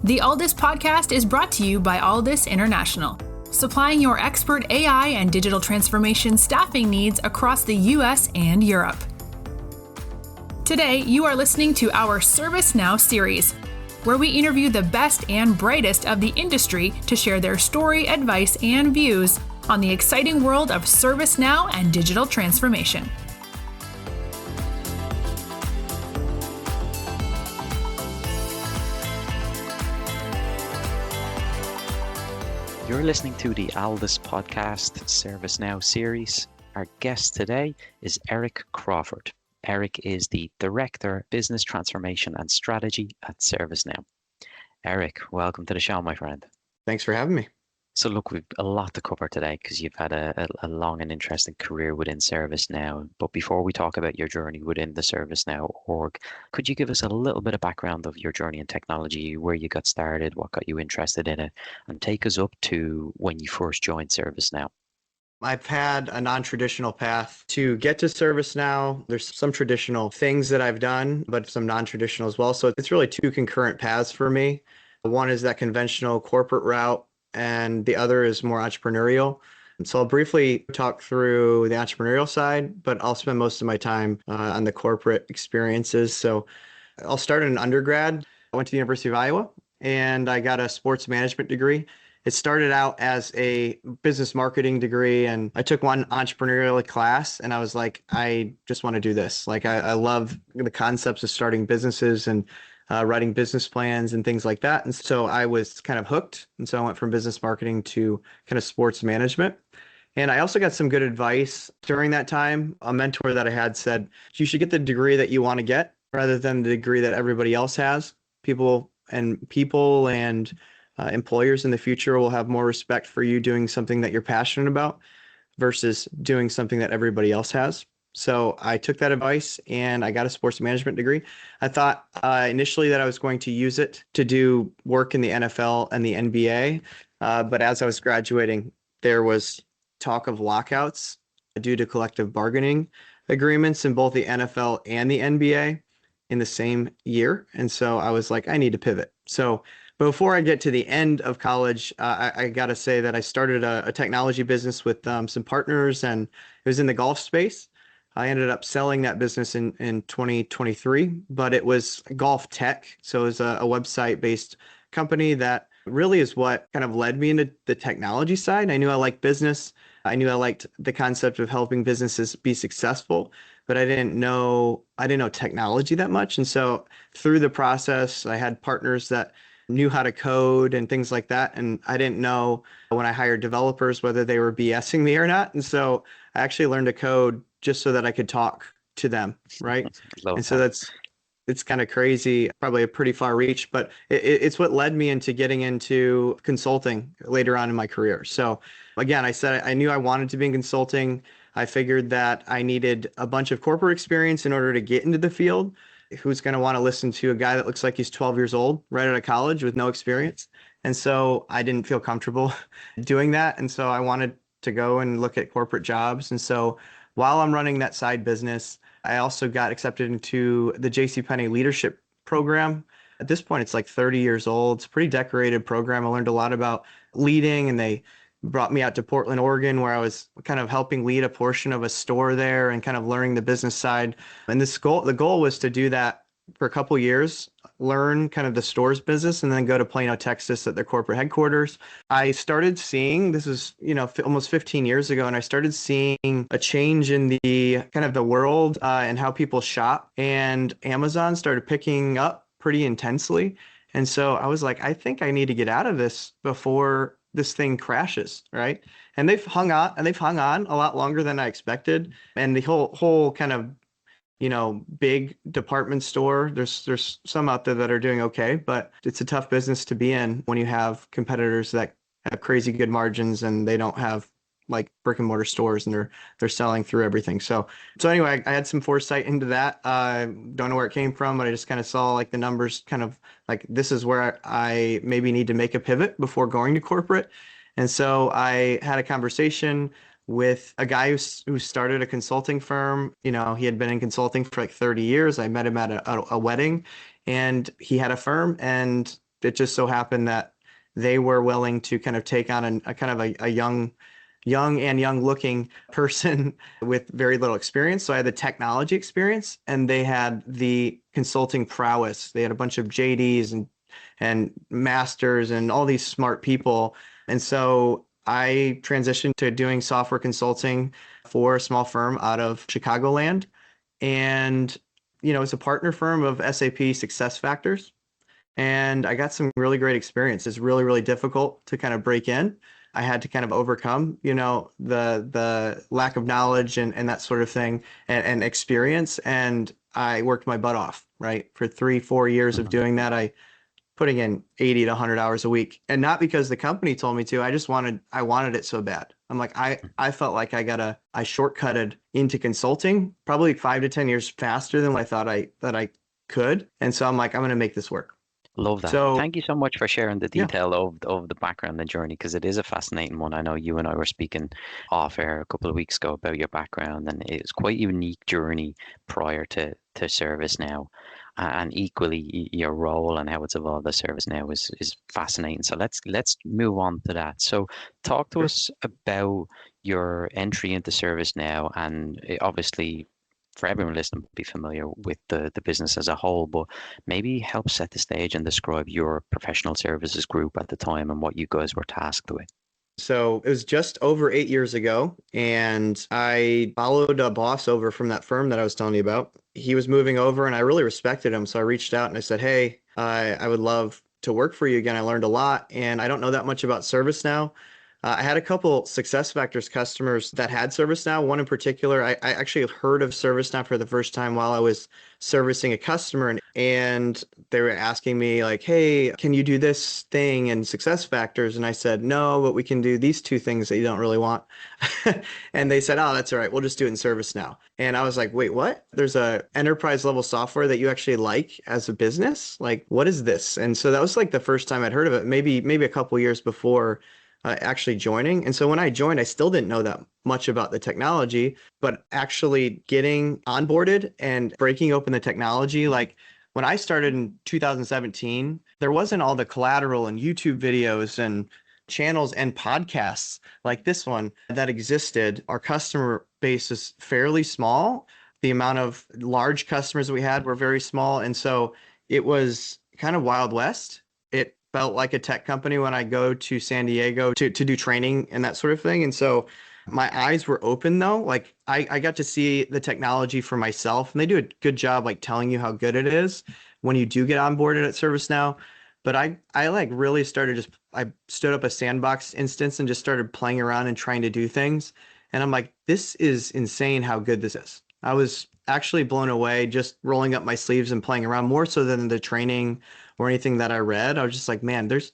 The Alldus podcast is brought to you by Alldus International, supplying your expert AI and digital transformation staffing needs across the US and Europe. Today, you are listening to our ServiceNow series, where we interview the best and brightest of the industry to share their story, advice, and views on the exciting world of ServiceNow and digital transformation. You're listening to the Alldus podcast ServiceNow series. Our guest today is Eric Crawford. Eric is the Director, Business Transformation and Strategy at ServiceNow. Eric, welcome to the show, my friend. Thanks for having me. So look, we've a lot to cover today because you've had a long and interesting career within ServiceNow. But before we talk about your journey within the ServiceNow org, could you give us a little bit of background of your journey in technology, where you got started, what got you interested in it, and take us up to when you first joined ServiceNow? I've had a non-traditional path to get to ServiceNow. There's some traditional things that I've done, but some non-traditional as well. So it's really two concurrent paths for me. One is that conventional corporate route, and the other is more entrepreneurial. And so I'll briefly talk through the entrepreneurial side, but I'll spend most of my time on the corporate experiences. So I'll start in undergrad. I went to the University of Iowa, and I got a sports management degree. It started out as a business marketing degree, and I took one entrepreneurial class, and I was like, I just want to do this. Like, I love the concepts of starting businesses and writing business plans and things like that. And so I was kind of hooked. And so I went from business marketing to kind of sports management. And I also got some good advice during that time. A mentor that I had said, you should get the degree that you want to get rather than the degree that everybody else has. People and employers in the future will have more respect for you doing something that you're passionate about versus doing something that everybody else has. So I took that advice and I got a sports management degree. I thought initially that I was going to use it to do work in the NFL and the NBA. But as I was graduating, there was talk of lockouts due to collective bargaining agreements in both the NFL and the NBA in the same year. And so I was like, I need to pivot. So before I get to the end of college, I got to say that I started a technology business with some partners, and it was in the golf space. I ended up selling that business in 2023, but it was golf tech. So it was a website-based company that really is what kind of led me into the technology side. I knew I liked business. I knew I liked the concept of helping businesses be successful, but I didn't know technology that much. And so through the process, I had partners that knew how to code and things like that. And I didn't know when I hired developers whether they were BSing me or not. And so I actually learned to code just so that I could talk to them, right? And so it's kind of crazy, probably a pretty far reach, but it's what led me into getting into consulting later on in my career. So again, I said I knew I wanted to be in consulting. I figured that I needed a bunch of corporate experience in order to get into the field. Who's going to want to listen to a guy that looks like he's 12 years old right out of college with no experience? And so I didn't feel comfortable doing that. And so I wanted to go and look at corporate jobs. And so while I'm running that side business, I also got accepted into the JCPenney leadership program. At this point, it's like 30 years old. It's a pretty decorated program. I learned a lot about leading, and they brought me out to Portland, Oregon, where I was kind of helping lead a portion of a store there and kind of learning the business side. And the goal was to do that for a couple of years, learn kind of the store's business, and then go to Plano, Texas at their corporate headquarters. I started seeing, this is, almost 15 years ago, and I started seeing a change in the kind of the world and how people shop, and Amazon started picking up pretty intensely. And so I was like, I think I need to get out of this before this thing crashes, right? And they've hung on a lot longer than I expected. And the whole kind of, big department store, there's some out there that are doing okay, but it's a tough business to be in when you have competitors that have crazy good margins and they don't have like brick and mortar stores, and they're selling through everything. So anyway, I had some foresight into that. Don't know where it came from, but I just kind of saw like the numbers kind of like, this is where I maybe need to make a pivot before going to corporate. And so I had a conversation with a guy who started a consulting firm. He had been in consulting for like 30 years. I met him at a wedding, and he had a firm, and it just so happened that they were willing to kind of take on a kind of a young looking person with very little experience. So I had the technology experience and they had the consulting prowess. They had a bunch of JDs and masters and all these smart people. And so I transitioned to doing software consulting for a small firm out of Chicagoland. And, it's a partner firm of SAP SuccessFactors. And I got some really great experience. It's really, really difficult to kind of break in. I had to kind of overcome, the lack of knowledge and that sort of thing and experience. And I worked my butt off, right? For 3-4 years of doing that, I putting in 80 to 100 hours a week. And not because the company told me to, I wanted it so bad. I'm like, I felt like I shortcutted into consulting probably 5 to 10 years faster than I thought that I could. And so I'm like, I'm going to make this work. Love that. So, thank you so much for sharing the yeah. detail of the background and journey, because it is a fascinating one. I know you and I were speaking off air a couple of weeks ago about your background, and it's quite a unique journey prior to ServiceNow. And equally, your role and how it's evolved as ServiceNow is fascinating. So let's move on to that. So talk to us about your entry into ServiceNow, and obviously for everyone listening, be familiar with the business as a whole, but maybe help set the stage and describe your professional services group at the time and what you guys were tasked with. So it was just over 8 years ago, and I followed a boss over from that firm that I was telling you about. He was moving over, and I really respected him. So I reached out and I said, hey, I would love to work for you again. I learned a lot, and I don't know that much about ServiceNow. I had a couple SuccessFactors customers that had ServiceNow. One in particular, I actually heard of ServiceNow for the first time while I was servicing a customer, and they were asking me like, hey, can you do this thing in SuccessFactors? And I said, no, but we can do these two things that you don't really want. And they said, oh, that's all right. We'll just do it in ServiceNow. And I was like, wait, what? There's a enterprise level software that you actually like as a business? Like, what is this? And so that was like the first time I'd heard of it, maybe a couple years before actually joining. And so when I joined, I still didn't know that much about the technology, but actually getting onboarded and breaking open the technology, like when I started in 2017, there wasn't all the collateral and YouTube videos and channels and podcasts like this one that existed. Our customer base is fairly small. The amount of large customers that we had were very small. And so it was kind of Wild West. It felt like a tech company when I go to San Diego to do training and that sort of thing. And so my eyes were open though. Like I got to see the technology for myself, and they do a good job like telling you how good it is when you do get onboarded at ServiceNow. But I like really I stood up a sandbox instance and just started playing around and trying to do things. And I'm like, this is insane how good this is. I was actually blown away just rolling up my sleeves and playing around more so than the training or anything that I read. I was just like, man, there's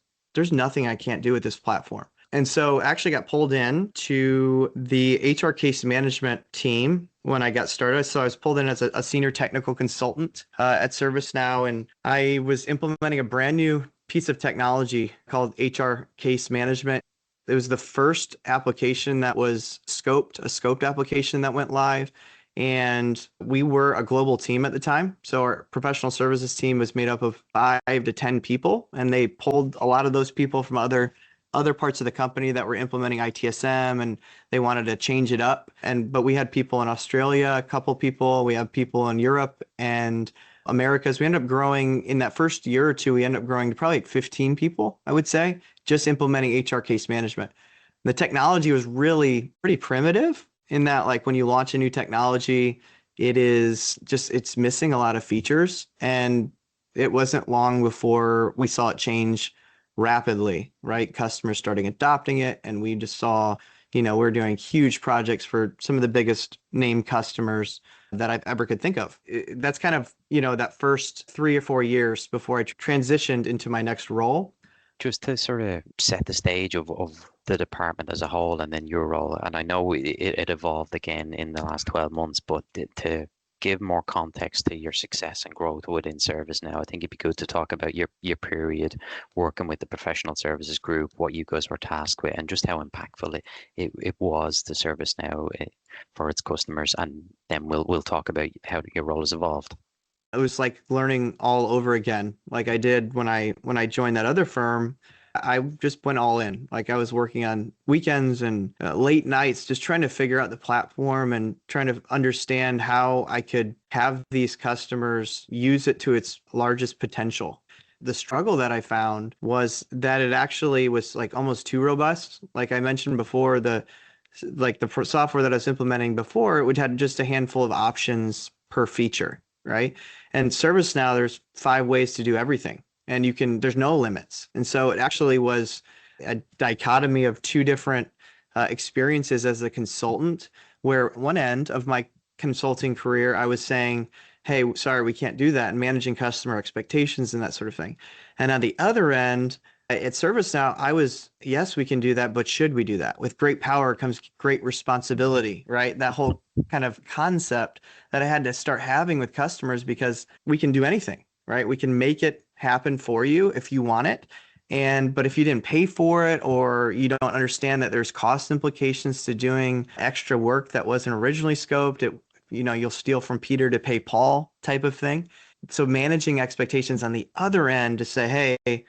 nothing I can't do with this platform. And so I actually got pulled in to the HR case management team when I got started. So I was pulled in as a senior technical consultant at ServiceNow, and I was implementing a brand new piece of technology called HR case management. It was the first application that was a scoped application that went live. And we were a global team at the time. So our professional services team was made up of 5 to 10 people, and they pulled a lot of those people from other parts of the company that were implementing ITSM, and they wanted to change it up. But we had people in Australia, a couple people, we have people in Europe and Americas. We ended up growing in that first year or two, we ended up growing to probably like 15 people, I would say, just implementing HR case management. The technology was really pretty primitive in that, like when you launch a new technology, it's missing a lot of features. And it wasn't long before we saw it change rapidly, right? Customers starting adopting it. And we just saw, we're doing huge projects for some of the biggest name customers that I ever could think of. That's kind of, that first 3 or 4 years before I transitioned into my next role. Just to sort of set the stage of the department as a whole and then your role, and I know it evolved again in the last 12 months, but to give more context to your success and growth within ServiceNow, I think it'd be good to talk about your period working with the professional services group, what you guys were tasked with, and just how impactful it was to ServiceNow for its customers, and then we'll talk about how your role has evolved. It was like learning all over again, like I did when I joined that other firm. I just went all in. Like I was working on weekends and late nights, just trying to figure out the platform and trying to understand how I could have these customers use it to its largest potential. The struggle that I found was that it actually was like almost too robust. Like I mentioned before, the software that I was implementing before, it would have just a handful of options per feature, right? And ServiceNow, there's 5 ways to do everything, and there's no limits. And so it actually was a dichotomy of two different experiences as a consultant, where one end of my consulting career, I was saying, hey, sorry, we can't do that, and managing customer expectations and that sort of thing. And on the other end, at ServiceNow, I was, yes, we can do that, but should we do that? With great power comes great responsibility, right? That whole kind of concept that I had to start having with customers, because we can do anything, right? We can make it happen for you if you want it. But if you didn't pay for it, or you don't understand that there's cost implications to doing extra work that wasn't originally scoped, you'll steal from Peter to pay Paul type of thing. So managing expectations on the other end to say, hey,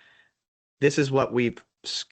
this is what we've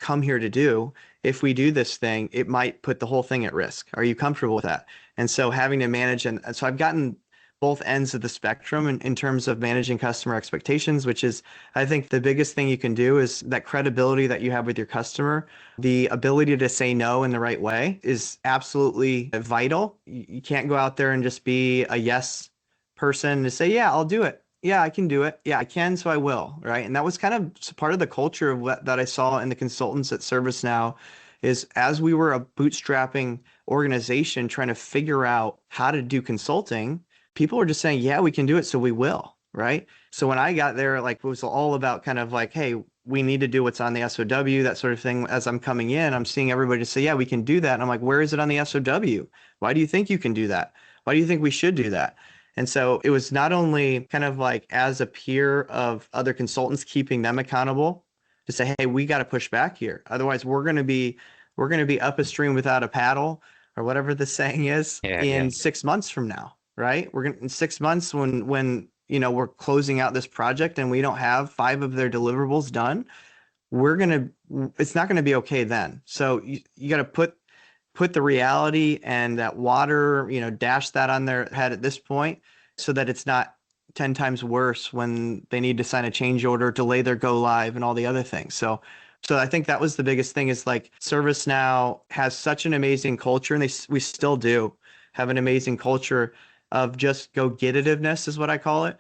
come here to do. If we do this thing, it might put the whole thing at risk. Are you comfortable with that? And so having to manage, and so I've gotten both ends of the spectrum in terms of managing customer expectations, which is, I think the biggest thing you can do is that credibility that you have with your customer. The ability to say no in the right way is absolutely vital. You can't go out there and just be a yes person to say, yeah, I'll do it. Yeah, I can do it. Yeah, I can, so I will, right? And that was kind of part of the culture of that I saw in the consultants at ServiceNow, is as we were a bootstrapping organization trying to figure out how to do consulting, people were just saying, yeah, we can do it, so we will, right? So when I got there, like, it was all about kind of like, hey, we need to do what's on the SOW, that sort of thing. As I'm coming in, I'm seeing everybody just say, yeah, we can do that. And I'm like, where is it on the SOW? Why do you think you can do that? Why do you think we should do that? And so it was not only kind of like as a peer of other consultants, keeping them accountable to say, hey, we got to push back here. Otherwise, we're going to be up a stream without a paddle, or whatever the saying is, in 6 months from now, right? We're going in 6 months when we're closing out this project and we don't have 5 of their deliverables done. It's not going to be okay then. So you got to put the reality and that water, dash that on their head at this point, so that it's not 10 times worse when they need to sign a change order, delay their go live, and all the other things. So I think that was the biggest thing, is like ServiceNow has such an amazing culture, and we still do have an amazing culture of just go-get-itiveness is what I call it.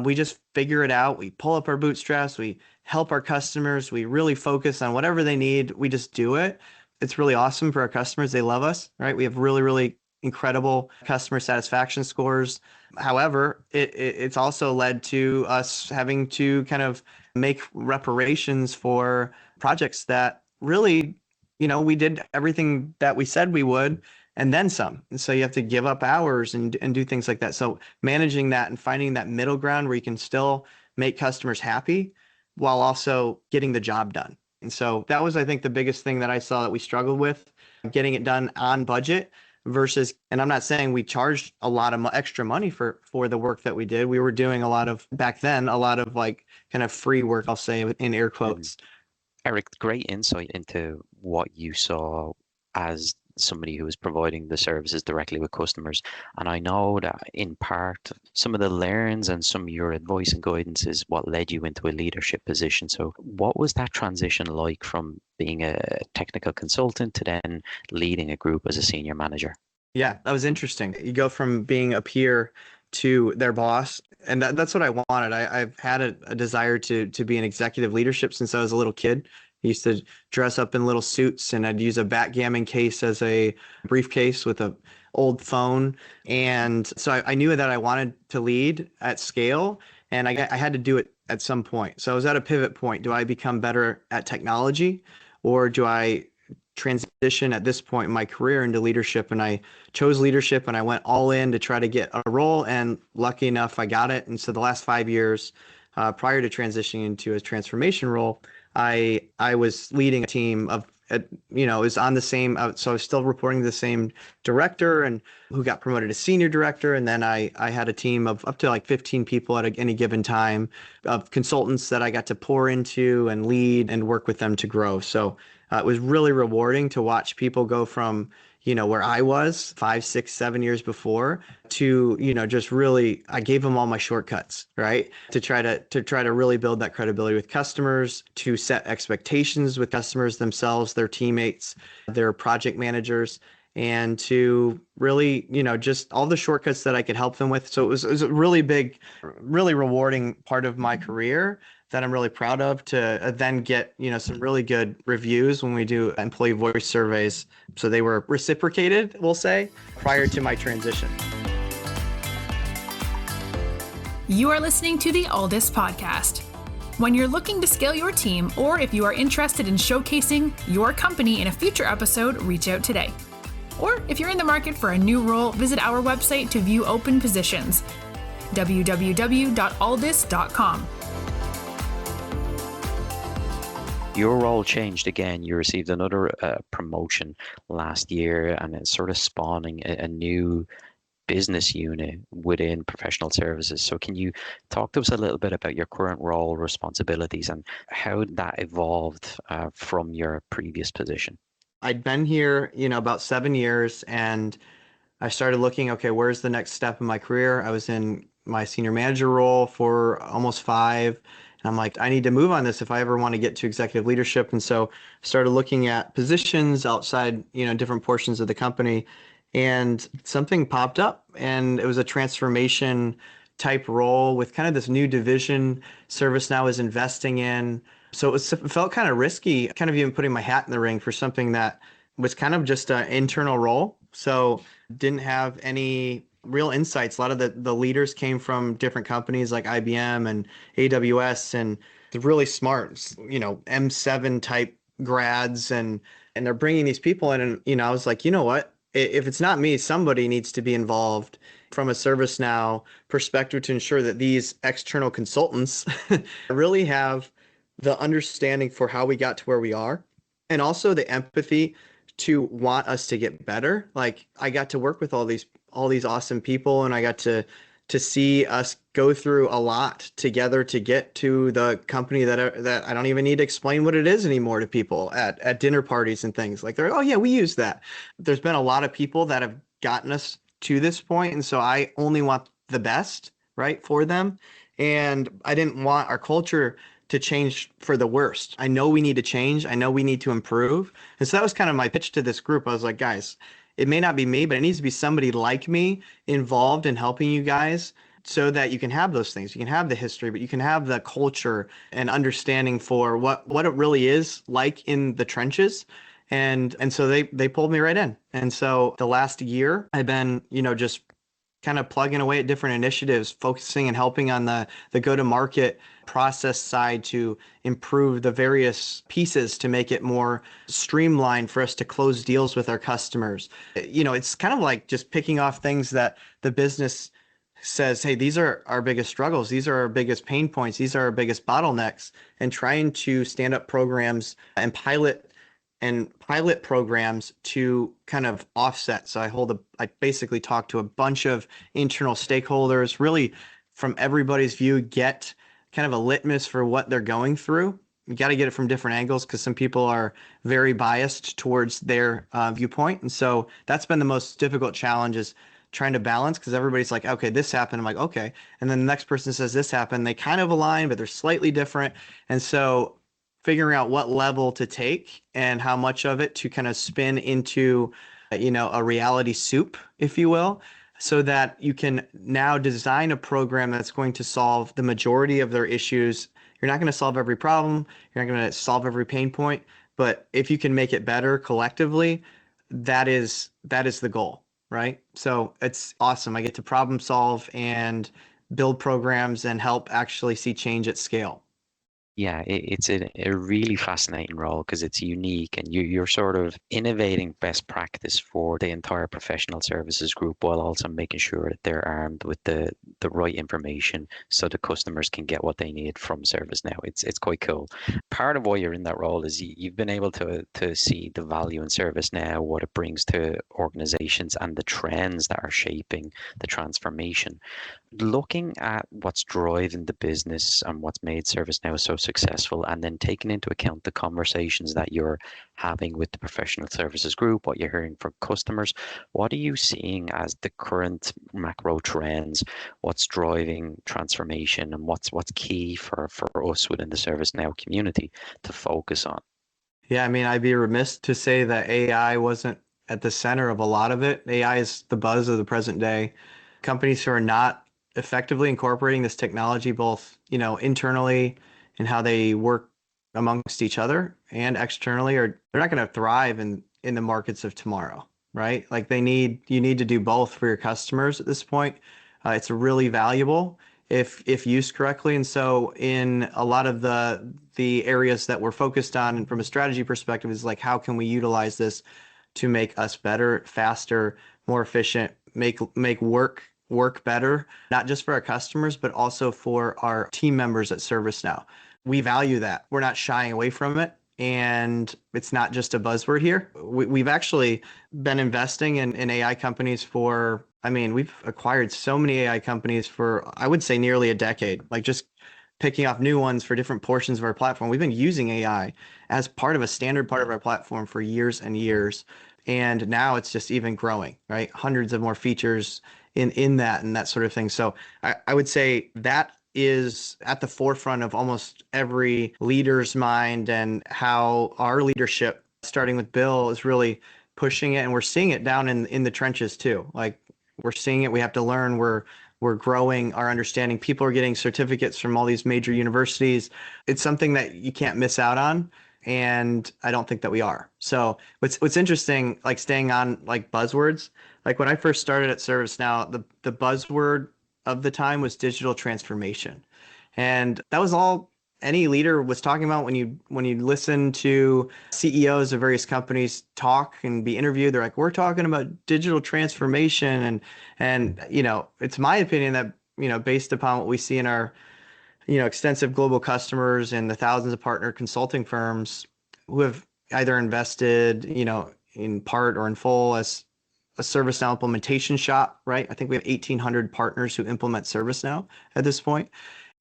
We just figure it out. We pull up our bootstraps. We help our customers. We really focus on whatever they need. We just do it. It's really awesome for our customers. They love us, right? We have really, really incredible customer satisfaction scores. However, it's also led to us having to kind of make reparations for projects that really, we did everything that we said we would, and then some. And so you have to give up hours and do things like that. So managing that and finding that middle ground where you can still make customers happy while also getting the job done. And so that was, I think, the biggest thing that I saw that we struggled with, getting it done on budget versus, and I'm not saying we charged a lot of extra money for the work that we did. We were doing back then, a lot of like kind of free work, I'll say in air quotes. Eric, great insight into what you saw as somebody who was providing the services directly with customers. And I know that in part, some of the learns and some of your advice and guidance is what led you into a leadership position. So what was that transition like from being a technical consultant to then leading a group as a senior manager? Yeah, that was interesting. You go from being a peer to their boss. And that's what I wanted. I've had a desire to be in executive leadership since I was a little kid. I used to dress up in little suits, and I'd use a backgammon case as a briefcase with an old phone. And so I knew that I wanted to lead at scale, and I had to do it at some point. So I was at a pivot point. Do I become better at technology, or do I transition at this point in my career into leadership? And I chose leadership, and I went all in to try to get a role, and lucky enough, I got it. And so the last 5 years, prior to transitioning into a transformation role, I was leading a team of is on the same, so I was still reporting to the same director, and who got promoted to senior director. And then I had a team of up to like 15 people at any given time, of consultants that I got to pour into and lead and work with them to grow. So it was really rewarding to watch people go from, where I was 5, 6, 7 years before to, just really, I gave them all my shortcuts, right? To try to really build that credibility with customers, to set expectations with customers themselves, their teammates, their project managers, and to really, just all the shortcuts that I could help them with. So it was a really big, really rewarding part of my career that I'm really proud of, to then get, some really good reviews when we do employee voice surveys. So they were reciprocated, we'll say, prior to my transition. You are listening to the Alldus podcast. When you're looking to scale your team, or if you are interested in showcasing your company in a future episode, reach out today. Or if you're in the market for a new role, visit our website to view open positions, www.alldus.com. Your role changed again. You received another promotion last year, and it's sort of spawning a new business unit within professional services. So can you talk to us a little bit about your current role, responsibilities, and how that evolved from your previous position? I'd been here, about 7 years, and I started looking, okay, where's the next step in my career? I was in my senior manager role for almost 5. And I'm like, I need to move on this if I ever want to get to executive leadership. And so started looking at positions outside, different portions of the company, and something popped up, and it was a transformation type role with kind of this new division ServiceNow is investing in. So it felt kind of risky, kind of even putting my hat in the ring for something that was kind of just an internal role. So didn't have any real insights. A lot of the leaders came from different companies like IBM and AWS, and they're really smart, M7 type grads, and they're bringing these people in. And, I was like, you know what? If it's not me, somebody needs to be involved from a ServiceNow perspective to ensure that these external consultants really have the understanding for how we got to where we are, and also the empathy to want us to get better. Like, I got to work with all these awesome people, and I got to see us go through a lot together to get to the company that I don't even need to explain what it is anymore to people at dinner parties and things. Like, they're, oh yeah, we use that. There's been a lot of people that have gotten us to this point, and so I only want the best, right, for them. And I didn't want our culture to change for the worst. I know we need to change. I know we need to improve. And so that was kind of my pitch to this group. I was like, guys, it may not be me, but it needs to be somebody like me involved in helping you guys, so that you can have those things. You can have the history, but you can have the culture and understanding for what it really is like in the trenches. And so they pulled me right in. And so the last year I've been, just kind of plugging away at different initiatives, focusing and helping on the go-to-market process side to improve the various pieces to make it more streamlined for us to close deals with our customers. It's kind of like just picking off things that the business says, hey, these are our biggest struggles. These are our biggest pain points. These are our biggest bottlenecks, and trying to stand up programs and pilot programs to kind of offset. So I basically talk to a bunch of internal stakeholders, really from everybody's view, get kind of a litmus for what they're going through. You got to get it from different angles, because some people are very biased towards their viewpoint. And so that's been the most difficult challenge, is trying to balance, because everybody's like, okay, this happened. I'm like, okay. And then the next person says this happened. They kind of align, but they're slightly different. And so figuring out what level to take and how much of it to kind of spin into, a reality soup, if you will, so that you can now design a program that's going to solve the majority of their issues. You're not going to solve every problem. You're not going to solve every pain point, but if you can make it better collectively, that is the goal, right? So it's awesome. I get to problem solve and build programs and help actually see change at scale. Yeah, it's a really fascinating role because it's unique and you're sort of innovating best practice for the entire professional services group while also making sure that they're armed with the right information so the customers can get what they need from ServiceNow. It's quite cool. Part of why you're in that role is you've been able to see the value in ServiceNow, what it brings to organizations and the trends that are shaping the transformation. Looking at what's driving the business and what's made ServiceNow so successful, and then taking into account the conversations that you're having with the professional services group, what you're hearing from customers, what are you seeing as the current macro trends? What's driving transformation, and what's key for us within the ServiceNow community to focus on? Yeah, I mean, I'd be remiss to say that AI wasn't at the center of a lot of it. AI is the buzz of the present day. Companies who are not effectively incorporating this technology, both, internally and how they work amongst each other and externally, are they're not going to thrive in the markets of tomorrow, right? Like you need to do both for your customers at this point. It's really valuable if used correctly. And so in a lot of the areas that we're focused on and from a strategy perspective is like, how can we utilize this to make us better, faster, more efficient, make work better, not just for our customers, but also for our team members at ServiceNow. We value that. We're not shying away from it. And it's not just a buzzword here. We've actually been investing in AI companies we've acquired so many AI companies for, I would say, nearly a decade, like just picking off new ones for different portions of our platform. We've been using AI as part of a standard part of our platform for years and years. And now it's just even growing, right? Hundreds of more features in that and that sort of thing. So I would say that is at the forefront of almost every leader's mind, and how our leadership, starting with Bill, is really pushing it. And we're seeing it down in the trenches too. Like we're seeing it, we have to learn, we're growing our understanding. People are getting certificates from all these major universities. It's something that you can't miss out on. And I don't think that we are. So what's interesting, like staying on like buzzwords, like when I first started at ServiceNow, the buzzword of the time was digital transformation. And that was all any leader was talking about. When you listen to CEOs of various companies talk and be interviewed, they're like, we're talking about digital transformation. And it's my opinion that, based upon what we see in our, extensive global customers and the thousands of partner consulting firms who have either invested, in part or in full as a ServiceNow implementation shop, right? I think we have 1,800 partners who implement ServiceNow at this point.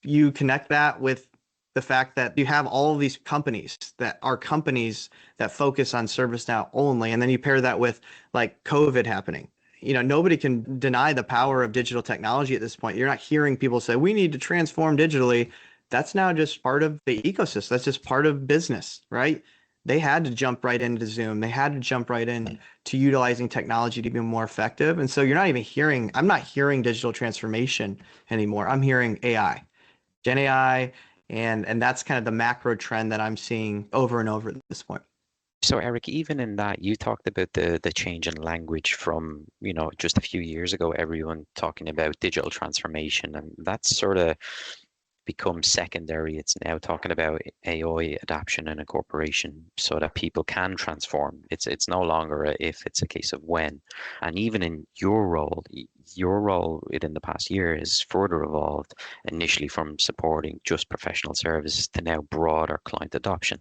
You connect that with the fact that you have all of these companies that are companies that focus on ServiceNow only, and then you pair that with like COVID happening. Nobody can deny the power of digital technology at this point. You're not hearing people say, we need to transform digitally. That's now just part of the ecosystem. That's just part of business, right? They had to jump right into Zoom. They had to jump right in to utilizing technology to be more effective. And so I'm not hearing digital transformation anymore. I'm hearing AI, Gen AI, and that's kind of the macro trend that I'm seeing over and over at this point. So Eric, even in that, you talked about the change in language from, just a few years ago, everyone talking about digital transformation, and that's sort of become secondary. It's now talking about AI adoption and incorporation so that people can transform. It's no longer a if, it's a case of when. And even in your role within the past year has further evolved, initially from supporting just professional services to now broader client adoption.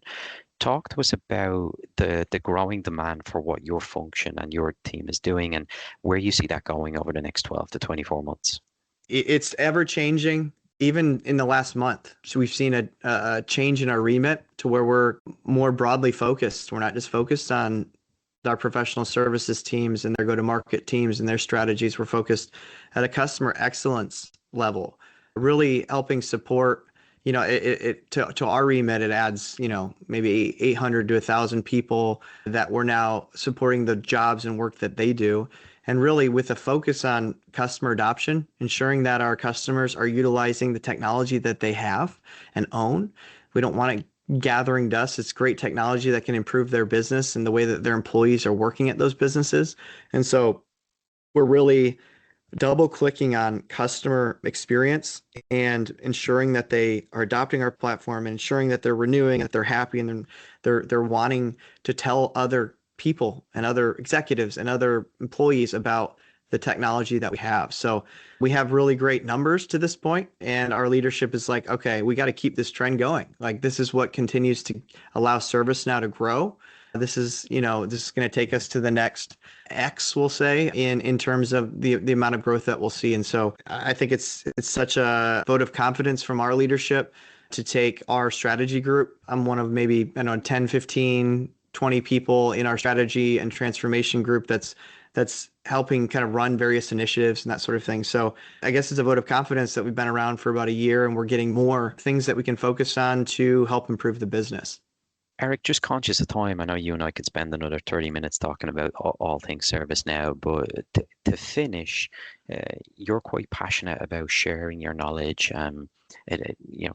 Talk to us about the growing demand for what your function and your team is doing, and where you see that going over the next 12 to 24 months. It's ever changing. Even in the last month, so we've seen a change in our remit to where we're more broadly focused. We're not just focused on our professional services teams and their go-to-market teams and their strategies. We're focused at a customer excellence level, really helping support. To our remit, it adds, maybe 800 to 1,000 people that we're now supporting the jobs and work that they do. And really with a focus on customer adoption, ensuring that our customers are utilizing the technology that they have and own. We don't want it gathering dust. It's great technology that can improve their business and the way that their employees are working at those businesses. And so we're really double clicking on customer experience and ensuring that they are adopting our platform and ensuring that they're renewing, that they're happy, and they're wanting to tell other people and other executives and other employees about the technology that we have. So we have really great numbers to this point, and our leadership is like, okay, we got to keep this trend going. Like, this is what continues to allow ServiceNow to grow. This is going to take us to the next X, we'll say, in terms of the amount of growth that we'll see. And so I think it's such a vote of confidence from our leadership to take our strategy group. I'm one of maybe, 10, 15, 20 people in our strategy and transformation group that's helping kind of run various initiatives and that sort of thing. So I guess it's a vote of confidence that we've been around for about a year and we're getting more things that we can focus on to help improve the business. Eric, just conscious of time, I know you and I could spend another 30 minutes talking about all things ServiceNow, but to finish, you're quite passionate about sharing your knowledge,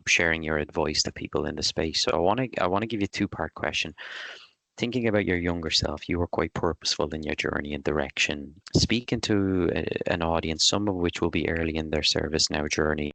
sharing your advice to people in the space. So I want to give you a two-part question. Thinking about your younger self, you were quite purposeful in your journey and direction. Speaking to an audience, some of which will be early in their ServiceNow journey,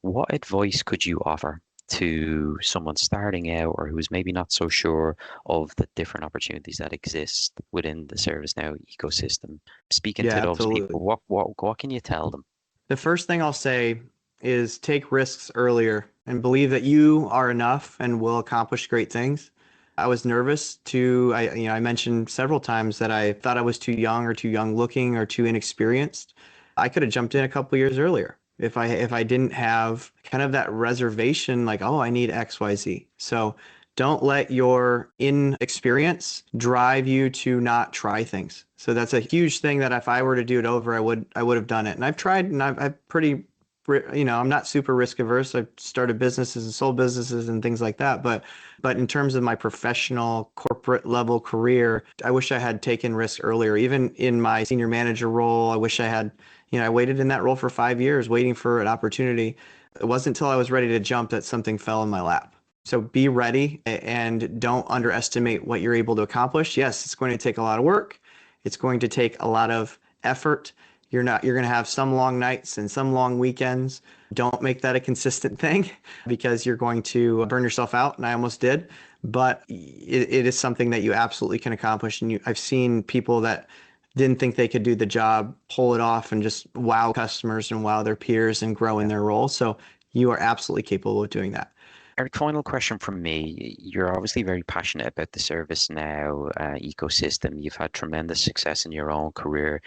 what advice could you offer to someone starting out or who's maybe not so sure of the different opportunities that exist within the ServiceNow ecosystem? Speaking to those people, what can you tell them? The first thing I'll say is take risks earlier and believe that you are enough and will accomplish great things. I was nervous I mentioned several times that I thought I was too young or too young looking or too inexperienced. I could have jumped in a couple years earlier if I didn't have kind of that reservation like, oh, I need XYZ. So don't let your inexperience drive you to not try things. So that's a huge thing that if I were to do it over, I would have done it. And I've tried, and I've pretty, I'm not super risk averse. I've started businesses and sold businesses and things like that. But in terms of my professional corporate level career, I wish I had taken risk earlier. Even in my senior manager role, I wish I had, I waited in that role for 5 years waiting for an opportunity. It wasn't until I was ready to jump that something fell in my lap. So be ready and don't underestimate what you're able to accomplish. Yes, it's going to take a lot of work. It's going to take a lot of effort. You're going to have some long nights and some long weekends. Don't make that a consistent thing because you're going to burn yourself out. And I almost did, but it is something that you absolutely can accomplish. And I've seen people that didn't think they could do the job, pull it off and just wow customers and wow their peers and grow in their role. So you are absolutely capable of doing that. Eric, final question from me. You're obviously very passionate about the ServiceNow ecosystem. You've had tremendous success in your own career.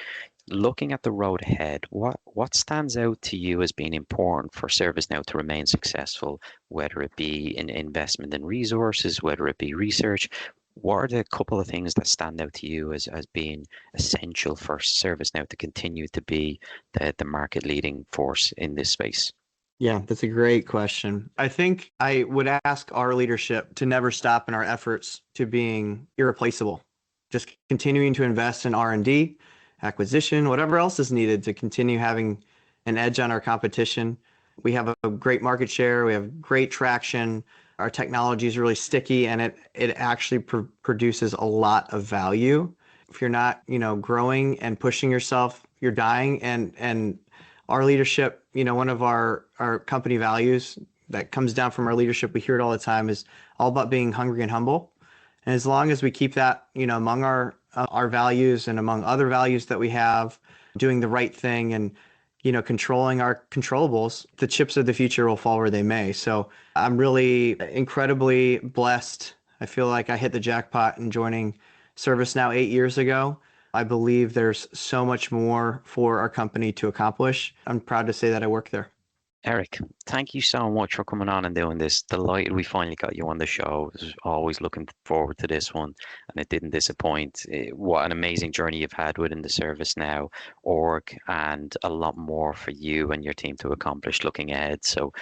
Looking at the road ahead, what stands out to you as being important for ServiceNow to remain successful, whether it be in investment in resources, whether it be research? What are the couple of things that stand out to you as being essential for ServiceNow to continue to be the market leading force in this space? Yeah, that's a great question. I think I would ask our leadership to never stop in our efforts to being irreplaceable. Just continuing to invest in R&D, acquisition, whatever else is needed to continue having an edge on our competition. We have a great market share. We have great traction. Our technology is really sticky and it actually produces a lot of value. If you're not, growing and pushing yourself, you're dying. And our leadership, one of our company values that comes down from our leadership, we hear it all the time, is all about being hungry and humble. And as long as we keep that, among our values and among other values that we have, doing the right thing and, controlling our controllables, the chips of the future will fall where they may. So I'm really incredibly blessed. I feel like I hit the jackpot in joining ServiceNow 8 years ago. I believe there's so much more for our company to accomplish. I'm proud to say that I work there. Eric, thank you so much for coming on and doing this. Delighted we finally got you on the show. I was always looking forward to this one, and it didn't disappoint. What an amazing journey you've had within the ServiceNow org, and a lot more for you and your team to accomplish looking ahead. So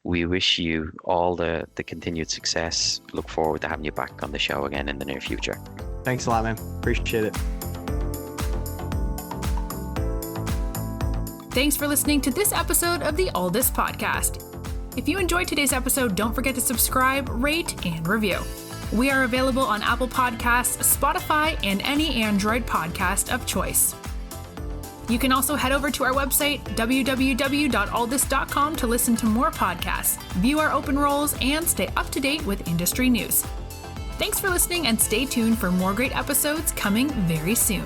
we wish you all the continued success. Look forward to having you back on the show again in the near future. Thanks a lot, man. Appreciate it. Thanks for listening to this episode of the Alldus podcast. If you enjoyed today's episode, don't forget to subscribe, rate, and review. We are available on Apple Podcasts, Spotify, and any Android podcast of choice. You can also head over to our website, www.alldus.com, to listen to more podcasts, view our open roles, and stay up to date with industry news. Thanks for listening, and stay tuned for more great episodes coming very soon.